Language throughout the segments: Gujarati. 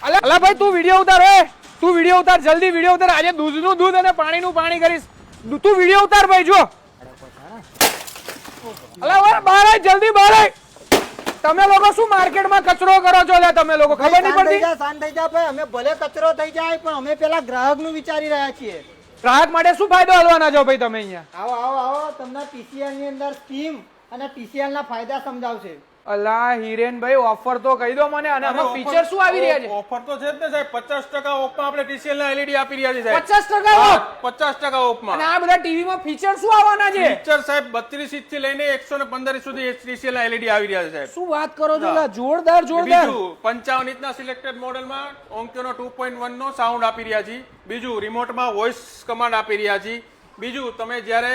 અલા ભાઈ તું વિડિયો ઉતાર તું વિડિયો ઉતાર જલ્દી વિડિયો ઉતાર આજે દૂધનું દૂધ અને પાણીનું પાણી કરીશ તું વિડિયો ઉતાર ભાઈ જો અલા ઓય બહાર આય જલ્દી બહાર આય તમે લોકો શું માર્કેટમાં કચરો કરો છો લે તમે લોકો ખબર નહીં પડતી શાંત થઈ જા ભાઈ અમે ભલે કચરો થઈ જાય પણ અમે પેલા ગ્રાહકનું વિચારી રહ્યા છીએ ગ્રાહક માટે શું ફાયદો હાલવાના છો ભાઈ તમે અહીંયા આવો આવો આવો તમને TCL ની અંદર સ્કીમ અને TCL ના ફાયદા સમજાવશે અલા હિરેન ભાઈ ઓફર તો કહી દો મને અને આમાં ફીચર શું આવી રહ્યા છે ઓફર તો છે જ ને સાહેબ 50% ઓફમાં આપણે TCL ના LED આપી રહ્યા છે સાહેબ 50% ઓફ 50% ઓફમાં અને આ બધા ટીવી માં ફીચર શું આવવાના છે ફીચર સાહેબ 32 ઇંચ થી લઈને 115 ઇંચ સુધી TCL ના LED આવી રહ્યા છે સાહેબ શું વાત કરો છો જોરદાર જોરદાર બીજું 55 ઇંચના સિલેક્ટેડ મોડેલમાં ઓન્ક્યોનો 2.1 નો સાઉન્ડ આપી રહ્યા છે બીજું રિમોટમાં વોઇસ કમાન્ડ આપી રહ્યા છે બીજું તમે જ્યારે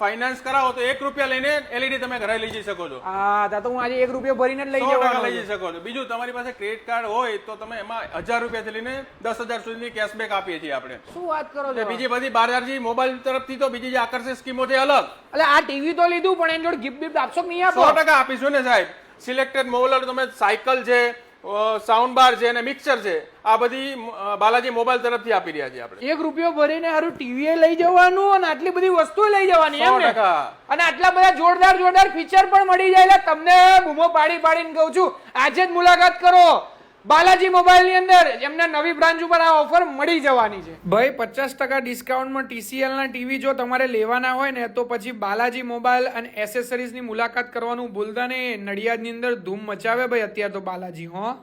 ફાઇનાન્સ કરાવો તો 1 રૂપિયા લઈને LED તમે ઘરે લઈ જઈ શકો છો હા તો હું આજે 1 રૂપિયો ભરીને જ લઈ 100% જવાનો લઈ જઈ શકો છો બીજું તમારી પાસે ક્રેડિટ કાર્ડ હોય તો તમે એમાં 1000 રૂપિયાથી લઈને 10,000 સુધીની કેશબેક આપીએ છીએ આપણે શું વાત કરો છો બીજી બધી 12000 મોબાઈલ તરફથી તો બીજી જે આકર્ષક સ્કીમો છે અલગ એટલે આ ટીવી તો લીધું પણ એની જોડે ગિફ્ટ બિફ્ટ આપશો કે નહીં આપો 100% આપીશું ને સાહેબ સિલેક્ટેડ મોબાઈલ તમે સાયકલ છે સાઉન્ડ બાર છે અને મિક્સર છે આ બધી બાલાજી મોબાઈલ તરફથી આપી રહ્યા છે આપણે 1 રૂપિયો ભરીને હારું ટીવી લઈ જવાનું અને આટલી બધી વસ્તુ લઈ જવાની એમ ને 100% અને આટલા બધા જોરદાર જોરદાર ફીચર પણ મળી જાય એટલે તમને બૂમો પાડીને કહું છું આજે જ મુલાકાત કરો બાલાજી મોબાઈલ ની અંદર એમના નવી બ્રાન્ચ ઉપર આ ઓફર મળી જવાની છે ભાઈ 50% ડિસ્કાઉન્ટમાં TCL ના ટીવી જો તમારે લેવાના હોય ને તો પછી બાલાજી મોબાઈલ અને એસેસરીઝ ની મુલાકાત કરવાનું ભૂલતા નહીં નડિયાદ ની અંદર ધૂમ મચાવે ભાઈ અત્યારે તો બાલાજી હો